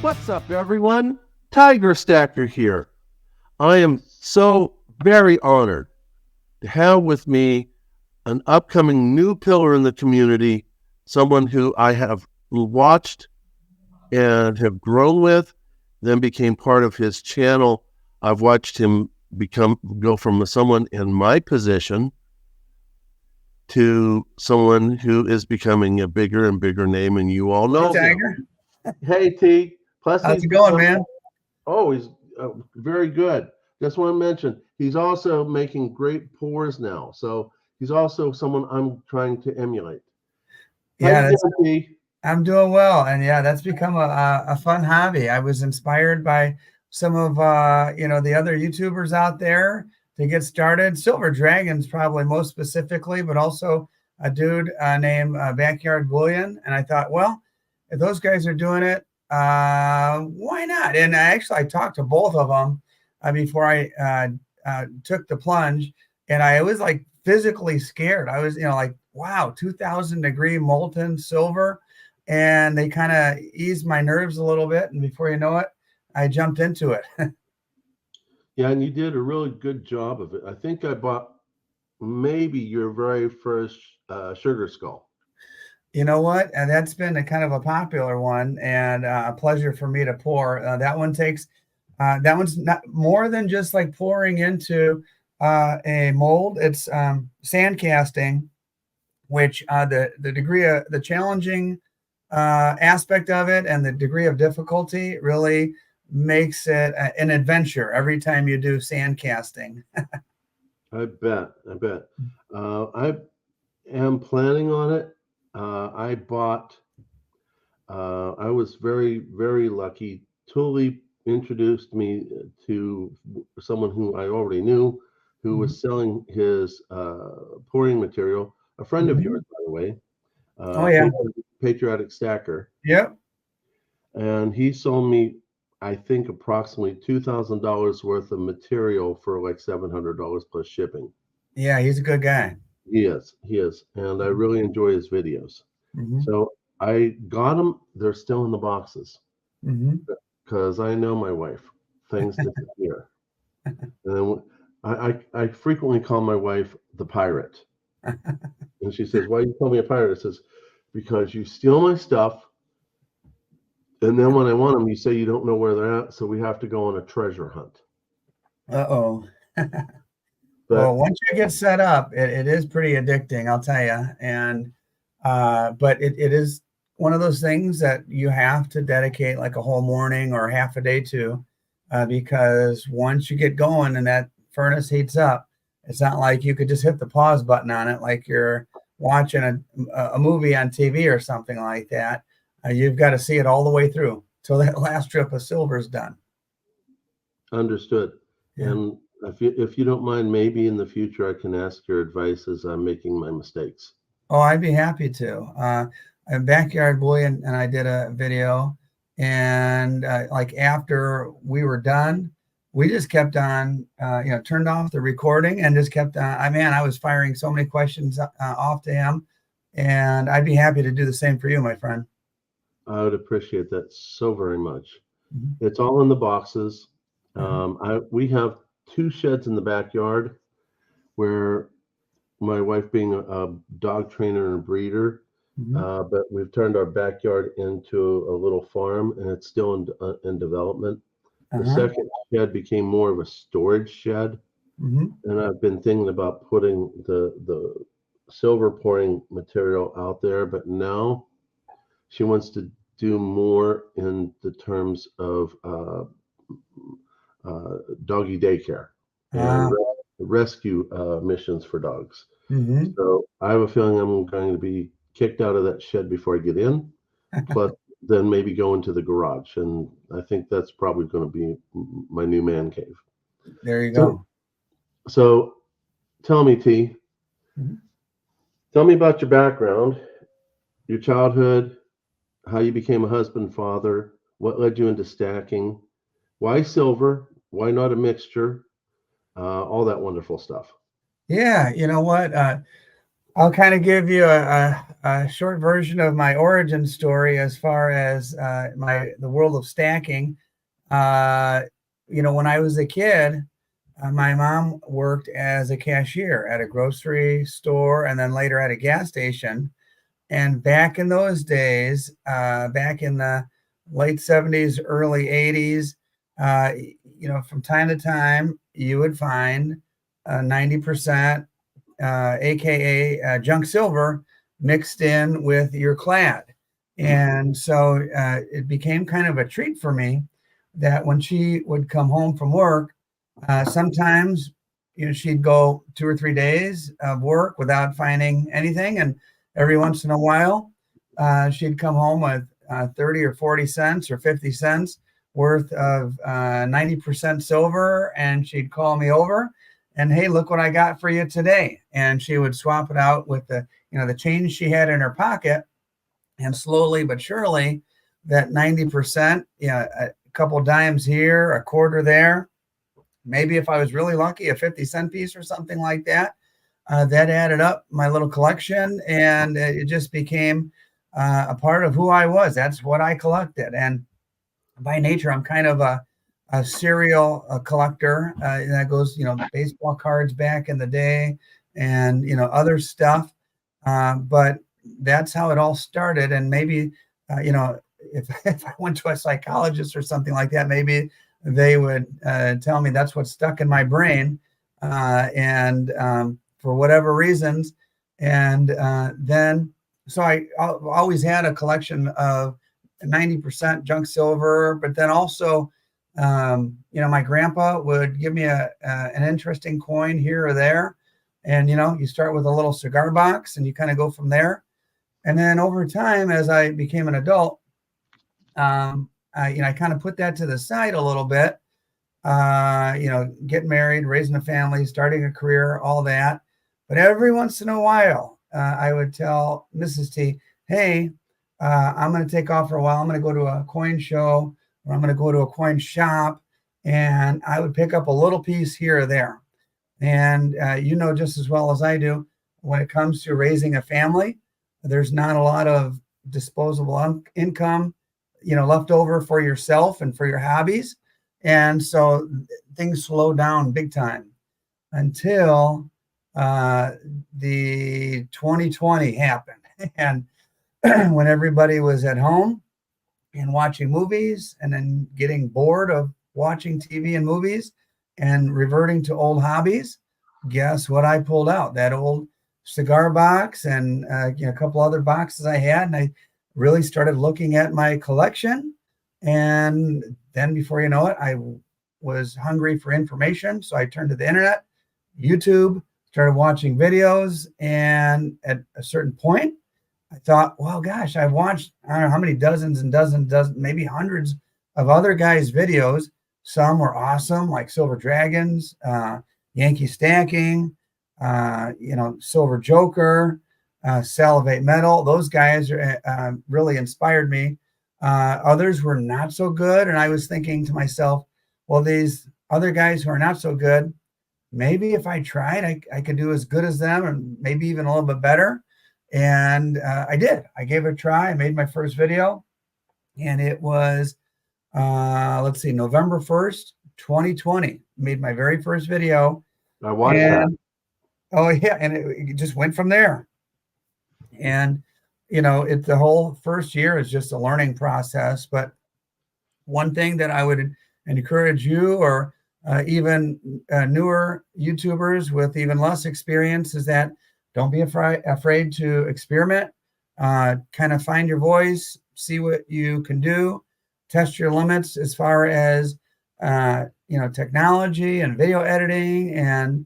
What's up, everyone? Tiger Stacker here. I am so very honored to have with me an upcoming new pillar in the community, someone who I have watched and have grown with, then became part of his channel. I've watched him go from someone in my position to someone who is becoming a bigger and bigger name, and you all know Hey, him. Tiger. Hey, T. Plus, How's he's it going, man? he's very good. Just want to mention, he's also making great pours now. So he's also someone I'm trying to emulate. How Yeah, you doing, T? I'm doing well, and yeah, that's become a fun hobby. I was inspired by some of the other YouTubers out there to get started. Silver Dragons, probably most specifically, but also a dude named Backyard Bullion. And I thought, well, if those guys are doing it, why not? And I talked to both of them before I took the plunge, and I was like physically scared. I was, like, wow, 2,000-degree molten silver, and they kind of eased my nerves a little bit. And before you know it, I jumped into it. Yeah, and you did a really good job of it. I think I bought maybe your very first sugar skull. You know what? And that's been a kind of a popular one, and a pleasure for me to pour. That one's not more than just like pouring into a mold. It's sand casting, which the degree of the challenging aspect of it and the degree of difficulty really makes it an adventure every time you do sand casting. I bet. I am planning on it. I bought. I was very, very lucky. Tully introduced me to someone who I already knew, who Mhm. was selling his pouring material. A friend of Mhm. yours, by the way, Oh yeah. Patriotic Stacker, Yep. and he sold me, I think, approximately $2,000 worth of material for like $700 plus shipping. Yeah, he's a good guy. He is, and I really enjoy his videos. Hmm. So I got them. They're still in the boxes Hmm. because I know my wife. Things disappear, and then I frequently call my wife the pirate, and she says, "Why you call me a pirate?" I says, "Because you steal my stuff, and then when I want them, you say you don't know where they're at, so we have to go on a treasure hunt." Uh-oh. Well, But once you get set up, it is pretty addicting, I'll tell you. And but it is one of those things that you have to dedicate like a whole morning or half a day to, because once you get going and that furnace heats up, it's not like you could just hit the pause button on it like you're watching a movie on TV or something like that. You've got to see it all the way through till that last strip of silver is done. understood. Yeah. And if you don't mind, maybe in the future I can ask your advice as I'm making my mistakes. Oh, I'd be happy to. Backyard Boy and I did a video, and like after we were done, we just kept on, turned off the recording and just kept on. I was firing so many questions off to him, and I'd be happy to do the same for you, my friend. I would appreciate that so very much. Mhm. It's all in the boxes. Uh-huh. We have two sheds in the backyard where my wife being a dog trainer and a breeder, Mhm. but we've turned our backyard into a little farm, and it's still in development. The Uh-huh. second shed became more of a storage shed, Mhm. and I've been thinking about putting the silver pouring material out there, but now she wants to do more in the terms of doggy daycare and Uh, rescue missions for dogs. mhm. So I have a feeling I'm going to be kicked out of that shed before I get in, plus then maybe go into the garage. And I think that's probably going to be my new man cave. There you So, go. so tell me, T, Mhm. tell me about your background, your childhood, how you became a husband, father, what led you into stacking, why silver, why not a mixture, all that wonderful stuff. Yeah, you know what? I'll kind of give you a short version of my origin story as far as the world of stacking. Uh, when I was a kid, my mom worked as a cashier at a grocery store and then later at a gas station. And back in those days, back in the late 70s, early 80s, uh, from time to time, you would find 90%, AKA junk silver, mixed in with your clad. And so it became kind of a treat for me that when she would come home from work, sometimes she'd go 2 or 3 days of work without finding anything, and every once in a while she'd come home with 30 or 40 cents or 50 cents worth of 90% silver, and she'd call me over and, hey, look what I got for you today. And she would swap it out with the change she had in her pocket, and slowly but surely that 90%, a couple dimes here, a quarter there, maybe if I was really lucky, a 50-cent piece or something like that. That added up my little collection, and it just became a part of who I was. That's what I collected. And by nature, I'm kind of a serial collector. And that goes, baseball cards back in the day and, other stuff. But that's how it all started. And maybe, if I went to a psychologist or something like that, maybe they would tell me that's what's stuck in my brain. And for whatever reasons. And then, so I always had a collection of 90% junk silver, but then also, my grandpa would give me an interesting coin here or there. And, you start with a little cigar box and you kind of go from there. And then over time, as I became an adult, I kind of put that to the side a little bit, getting married, raising a family, starting a career, all that. But every once in a while, I would tell Mrs. T, hey, I'm going to take off for a while. I'm going to go to a coin show, or I'm going to go to a coin shop. And I would pick up a little piece here or there. And just as well as I do, when it comes to raising a family, there's not a lot of disposable income, left over for yourself and for your hobbies. And so things slow down big time until the 2020 happened. And when everybody was at home and watching movies and then getting bored of watching TV and movies and reverting to old hobbies, guess what I pulled out? That old cigar box and a couple other boxes I had. And I really started looking at my collection. And then before you know it, I was hungry for information. So I turned to the internet, YouTube, started watching videos. And at a certain point, I thought, well, gosh, I've watched, I don't know how many dozens and dozens, maybe hundreds of other guys' videos. Some were awesome, like Silver Dragons, Yankee Stacking, Silver Joker, Salivate Metal. Those guys really inspired me. Others were not so good. And I was thinking to myself, well, these other guys who are not so good, maybe if I tried, I could do as good as them, and maybe even a little bit better. And I did. I gave it a try. I made my first video, and it was, November 1st, 2020. Made my very first video. I watched that. Oh, yeah. And it just went from there. And, the whole first year is just a learning process. But one thing that I would encourage you, or even newer YouTubers with even less experience, is that don't be afraid to experiment, kind of find your voice, see what you can do, test your limits as far as, technology and video editing, and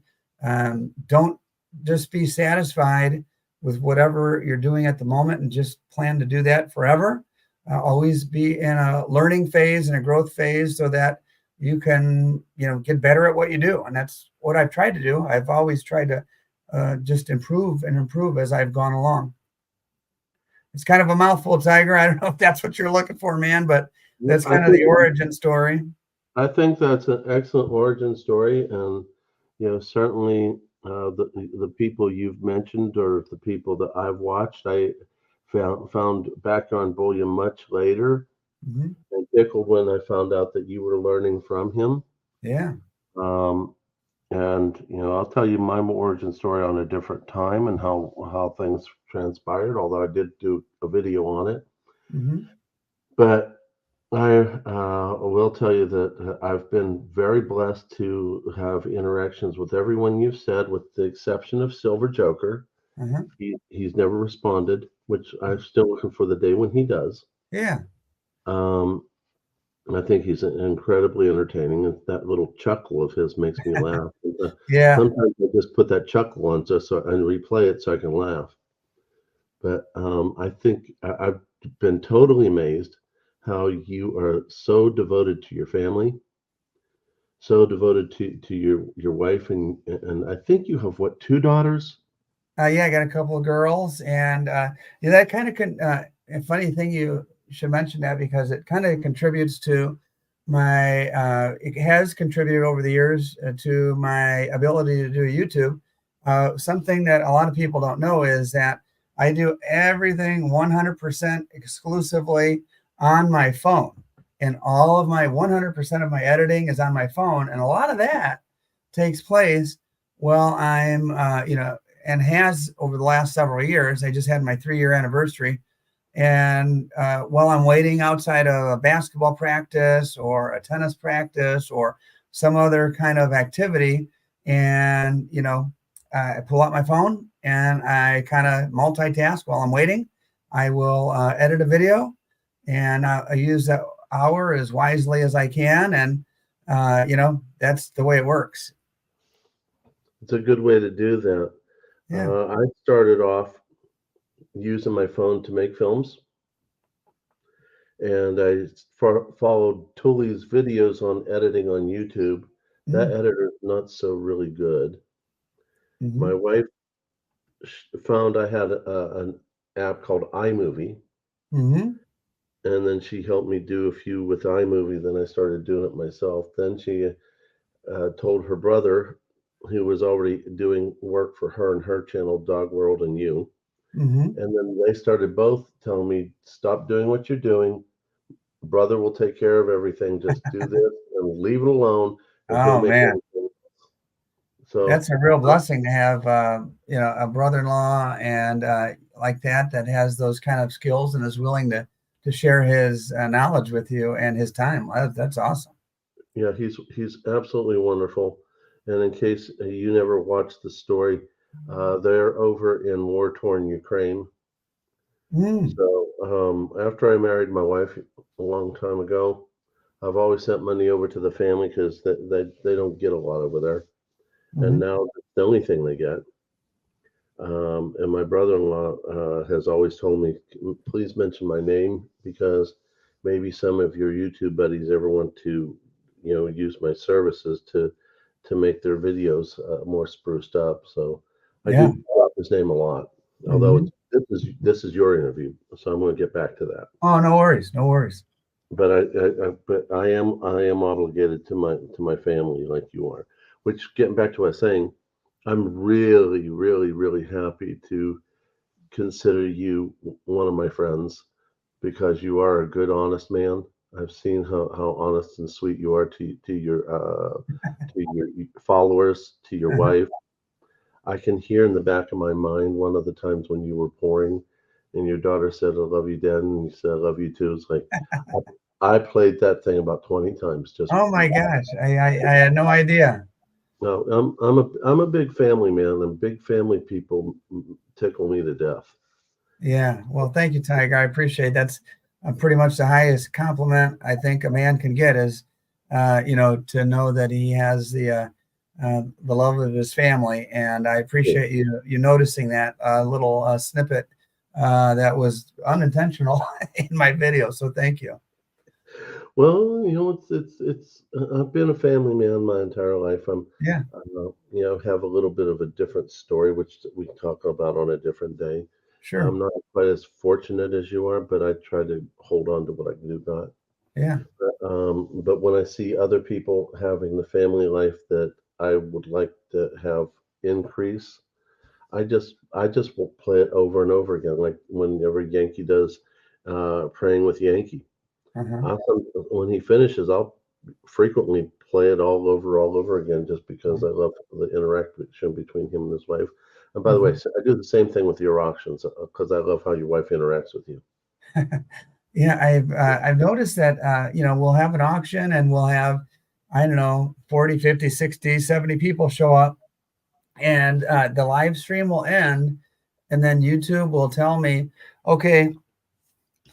don't just be satisfied with whatever you're doing at the moment and just plan to do that forever. Always be in a learning phase and a growth phase so that you can, get better at what you do. And that's what I've tried to do. I've always tried to just improve and improve as I've gone along. It's kind of a mouthful, Tiger. I don't know if that's what you're looking for, man, but that's kind of the origin story. I think that's an excellent origin story. And, certainly The people you've mentioned or the people that I've watched, I found background bullion much later Hmm. and tickled when I found out that you were learning from him. Yeah. Um, and I'll tell you my origin story on a different time and how things transpired. Although I did do a video on it, Hmm. but I will tell you that I've been very blessed to have interactions with everyone you've said, with the exception of Silver Joker. Uh-huh. He's never responded, which I'm still looking for the day when he does. Yeah. Um, I think he's incredibly entertaining, and that little chuckle of his makes me laugh. Yeah. Sometimes I just put that chuckle on just so and replay it so I can laugh. But I think I've been totally amazed how you are so devoted to your family, so devoted to your wife, and I think you have what, two daughters? Yeah, I got a couple of girls, and yeah, that kind of a funny thing you should mention that because it kind of contributes to my. It has contributed over the years to my ability to do YouTube. Something that a lot of people don't know is that I do everything 100% exclusively on my phone, and all of my 100% of my editing is on my phone, and a lot of that takes place while I'm, and has over the last several years. I just had my 3-year anniversary. And while I'm waiting outside of a basketball practice or a tennis practice or some other kind of activity, and, I pull out my phone and I kind of multitask while I'm waiting. I will edit a video and I use that hour as wisely as I can. And, that's the way it works. It's a good way to do that. Yeah. I started off using my phone to make films, and I followed Tully's videos on editing on YouTube. That Mm-hmm. editor is not so really good. My Mm-hmm. wife found I had an app called iMovie, Mm-hmm. and then she helped me do a few with iMovie. Then I started doing it myself. Then she told her brother, who was already doing work for her and her channel, Dog World and You. Mm-hmm. And then they started both telling me, stop doing what you're doing. Brother will take care of everything. Just do this and leave it alone, and he'll Oh make man, everything. So, that's a real blessing to have, a brother-in-law and like that has those kind of skills and is willing to share his knowledge with you and his time. That's awesome. yeah, he's absolutely wonderful. And in case you never watched the story, they're over in war-torn Ukraine. Mm, So after I married my wife a long time ago, I've always sent money over to the family because they don't get a lot over there, and mm-hmm, now it's the only thing they get. And my brother-in-law has always told me, please mention my name because maybe some of your YouTube buddies ever want to, use my services to make their videos more spruced up. So I yeah. do drop his name a lot. Although Mm-hmm. this is your interview, so I'm going to get back to that. Oh, no worries, no worries. But I am obligated to my family like you are. Which, getting back to what I was saying, I'm really, really, really happy to consider you one of my friends because you are a good, honest man. I've seen how honest and sweet you are to your followers, to your Uh-huh. wife. I can hear in the back of my mind one of the times when you were pouring, and your daughter said, "I love you, Dad," and you said, "I love you too." It's like I played that thing about 20 times. Just Oh my gosh, I had no idea. no, I'm a big family man, and big family people tickle me to death. Yeah, well, thank you, Tiger. I appreciate that's pretty much the highest compliment I think a man can get is, to know that he has the love of his family, and I appreciate you noticing that little snippet that was unintentional in my video. So thank you. Well, I've been a family man my entire life. Yeah, Have a little bit of a different story, which we can talk about on a different day. sure. I'm not quite as fortunate as you are, but I try to hold on to what I do got. Yeah. But when I see other people having the family life that I would like to have increase, I just will play it over and over again. Like whenever Yankee does Praying with Yankee, Uh-huh. when he finishes, I'll frequently play it all over again, just because I love the interaction between him and his wife. And by the way, Mhm. I do the same thing with your auctions because I love how your wife interacts with you. Yeah, I've noticed that we'll have an auction and we'll have, I don't know, 40, 50, 60, 70 people show up, and the live stream will end, and then YouTube will tell me, okay,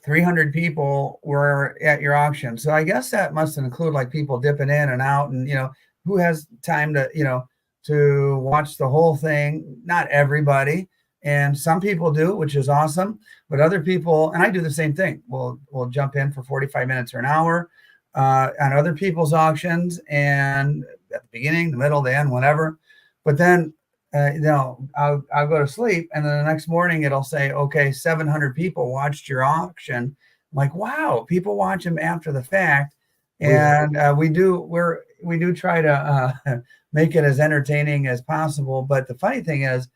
300 people were at your auction. So I guess that must include like people dipping in and out, and who has time to to watch the whole thing. Not everybody, and some people do, which is awesome. But other people, and I do the same thing. We'll jump in for 45 minutes or an hour on other people's auctions, and at the beginning, the middle, the end, whatever. But then I'll go to sleep, and then the next morning it'll say, okay, 700 people watched your auction. I'm like, wow, people watch them after the fact. Oh yeah. And we do try to make it as entertaining as possible. But the funny thing is,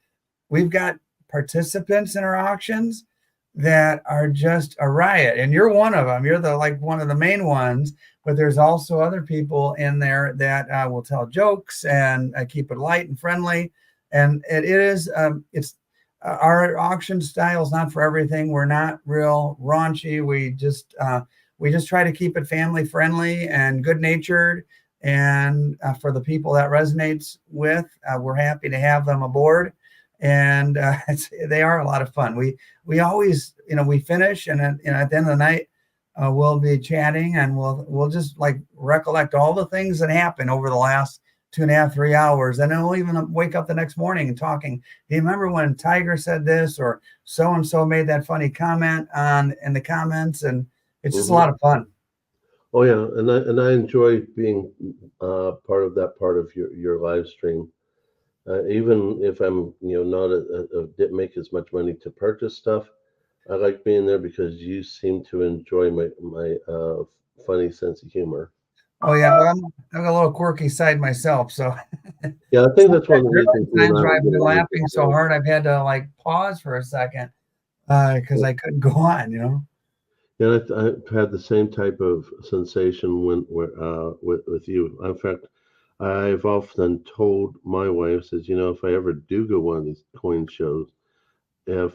we've got participants in our auctions that are just a riot, and you're one of them. You're the like one of the main ones, but there's also other people in there that will tell jokes and keep it light and friendly. And it is it's our auction style is not for everything. We're not real raunchy. We just try to keep it family friendly and good natured. And for the people that resonates with, we're happy to have them aboard. And they are a lot of fun. We always, we finish, and then, at the end of the night, we'll be chatting, and we'll just like recollect all the things that happened over the last 2.5, 3 hours. And then we'll even wake up the next morning and talking. Do you remember when Tiger said this, or so and so made that funny comment on in the comments? And it's just a Hmm. lot of fun. Oh yeah, and I enjoy being part of that part of your live stream. Even if I'm not didn't make as much money to purchase stuff, I like being there because you seem to enjoy my funny sense of humor. Oh yeah, well, I'm a little quirky side myself, so Yeah, I think that's one of the there have reasons been you and times I where would I've get been along laughing so so well. hard I've had to like pause for a second because I couldn't go on. Yeah, I've had the same type of sensation with you. In fact, I've often told my wife, says, if I ever do go one of these coin shows, if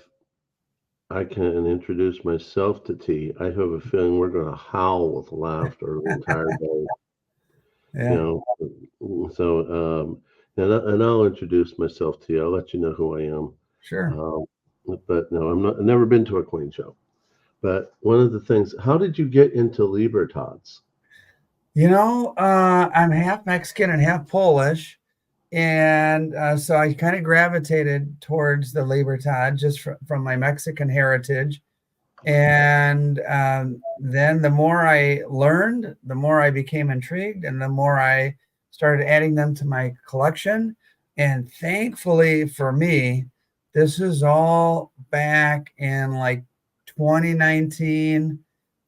I can introduce myself to T, I have a feeling we're going to howl with laughter the entire day. You Yeah, and I'll introduce myself to you. I'll let you know who I am. sure. Um, but no, I've never been to a coin show. But one of the things, how did you get into Libertats? I'm half Mexican and half Polish, and so I kind of gravitated towards the Libertad just from my Mexican heritage. And then the more I learned, the more I became intrigued, and the more I started adding them to my collection. And thankfully for me, this is all back in like 2019,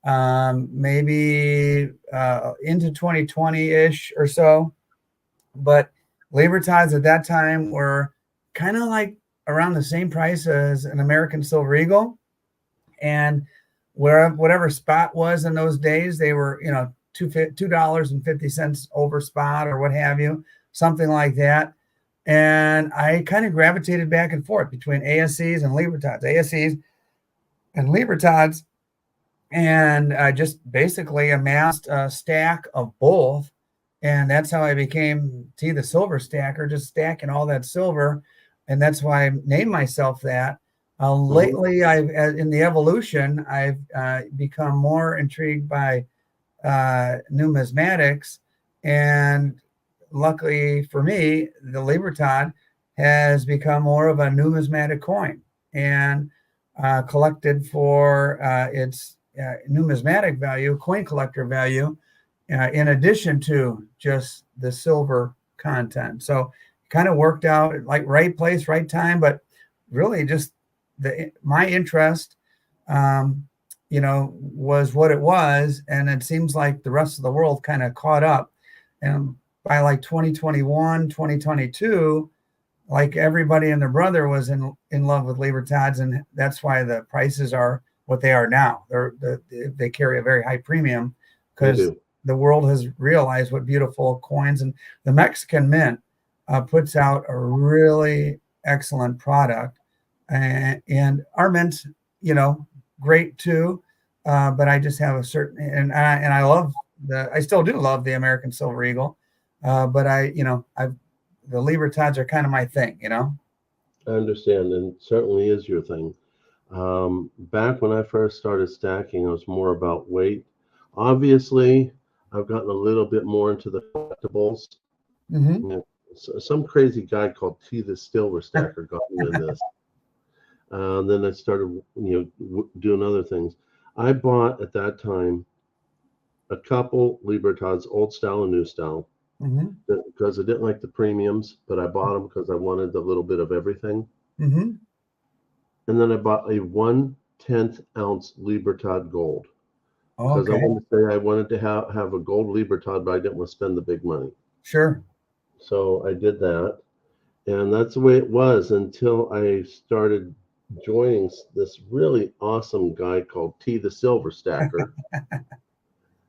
maybe into 2020-ish or so. But labor ties at that time were kind of like around the same price as an American Silver Eagle, and whatever spot was in those days, they were $2.50 over spot or what have you, something like that. And I kind of gravitated back and forth between ASCs and Libertads, ASCs and Libertads, and I just basically amassed a stack of both. And that's how I became T the Silver Stacker, just stacking all that silver. And that's why I named myself that. Hmm. Lately, I've in the evolution, I've become more intrigued by numismatics, and luckily for me, the Libertad has become more of a numismatic coin, and collected for its numismatic value, coin collector value, in addition to just the silver content. So it kind of worked out like right place, right time, but really just my interest, um, was what it was. And it seems like the rest of the world kind of caught up. And by like 2021, 2022, like everybody and their brother was in love with Libertads, and that's why the prices are what they are now. They carry a very high premium They because do. the world has realized what beautiful coins, and the Mexican Mint puts out a really excellent product, and our mint, great too. But I just have a certain, and I love I still do love the American Silver Eagle, but the Libertads are kind of my thing. I understand, and certainly is your thing. Back when I first started stacking, it was more about weight. Obviously, I've gotten a little bit more into the collectibles. Hmm. You know, some crazy guy called T the Silver Stacker got me in this. Then I started, doing other things. I bought at that time a couple Libertads, old style and new style, Hmm. because I didn't like the premiums, but I bought them because I wanted a little bit of everything. Hmm. And then I bought a 1/10 ounce Libertad Gold because I Okay, wanted to say I wanted to have a gold Libertad, but I didn't want to spend the big money. sure. So I did that. And that's the way it was until I started joining this really awesome guy called T the Silver Stacker.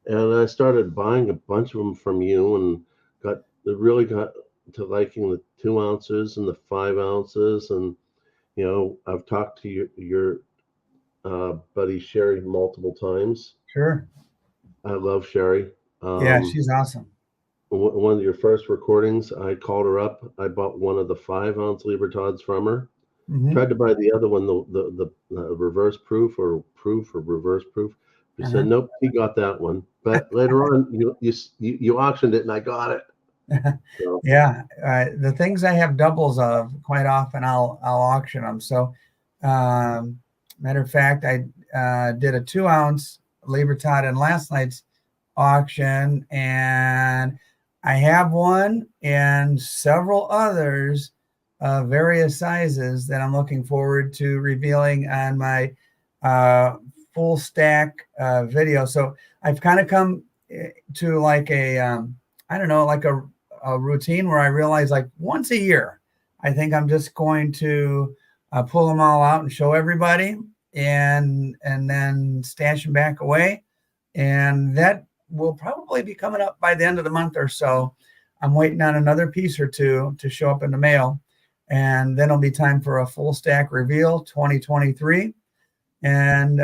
And I started buying a bunch of them from you and really got to liking the 2 ounces and the 5 ounces. And, I've talked to your buddy Sherry multiple times. Sure. I love Sherry. Yeah, Um, she's awesome. one of your first recordings, I called her up. I bought one of the 5 ounce Libertads from her. Hmm. Tried to buy the other one, the reverse proof or reverse proof. She said Uh-huh. nope, he got that one. But later on, you auctioned it, and I got it. So Yeah, the things I have doubles of quite often, I'll auction them. So, matter of fact, I did a 2 ounce Libertad in last night's auction, and I have one and several others of various sizes that I'm looking forward to revealing on my uh, full stack video. So I've kind of come to like I don't know, like a routine where I realize like once a year, I think I'm just going to pull them all out and show everybody, and then stash them back away, and that will probably be coming up by the end of the month or so. I'm waiting on another piece or two to show up in the mail, and then it'll be time for a full stack reveal 2023. And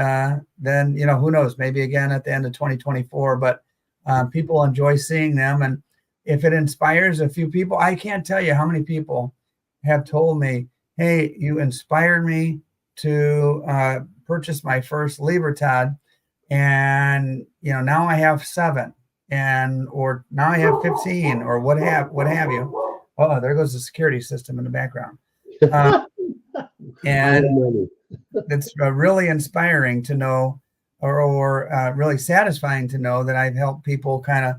then, who knows, maybe again at the end of 2024. But people enjoy seeing them. And if it inspires a few people, I can't tell you how many people have told me, hey, you inspired me to purchase my first Libertad, and now I have 7, or now I have 15, or what have you. Oh, there goes the security system in the background. uh, I have and money. it's really inspiring to know, or really satisfying to know that I've helped people kind of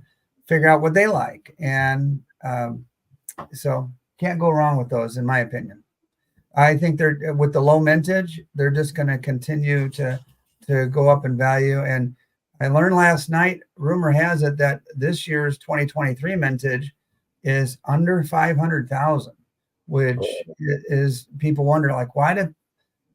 figure out what they like, and so can't go wrong with those, in my opinion. I think they're, with the low mintage, they're just going to continue to go up in value. And I learned last night, rumor has it that this year's 2023 mintage is under 500,000, which is, people wonder like, why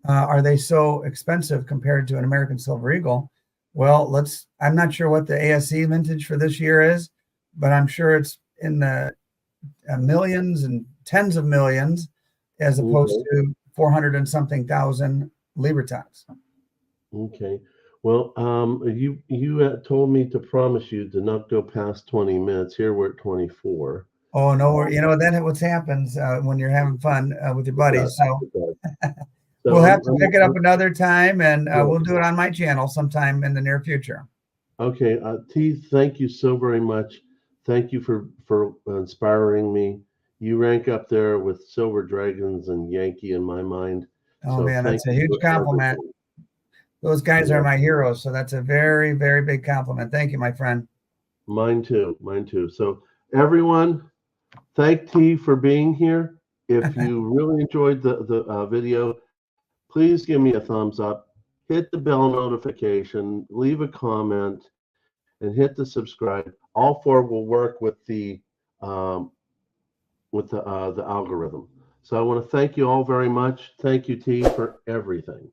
are they so expensive compared to an American Silver Eagle? Well, I'm not sure what the ASC vintage for this year is, but I'm sure it's in the millions and tens of millions, as opposed Okay. to 400 and something thousand Libertas. Okay. Well, you told me to promise you to not go past 20 minutes. Here we're at 24. Oh no, Um, that what happens when you're having fun with your it does. buddies. So It does. we'll So have to pick it up another time, and yeah. we'll do it on my channel sometime in the near future. Okay, T, thank you so very much. Thank you for inspiring me. You rank up there with Silver Dragons and Yankee in my mind. Oh So man, thank that's a you huge for compliment. everything. Those guys are Yeah, my heroes, so that's a very, very big compliment. Thank you, my friend. mine too. Mine too. So everyone, thank T for being here. If you really enjoyed the video, please give me a thumbs up. Hit the bell notification. Leave a comment. And hit the subscribe. All four will work with the algorithm. So I want to thank you all very much. Thank you, T, for everything.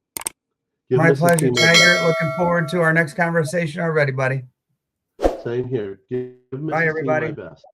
My Mr. pleasure, T my Tiger. Looking forward to our next conversation already, buddy. best. Same here. Give Bye, Mrs. T my everybody. best.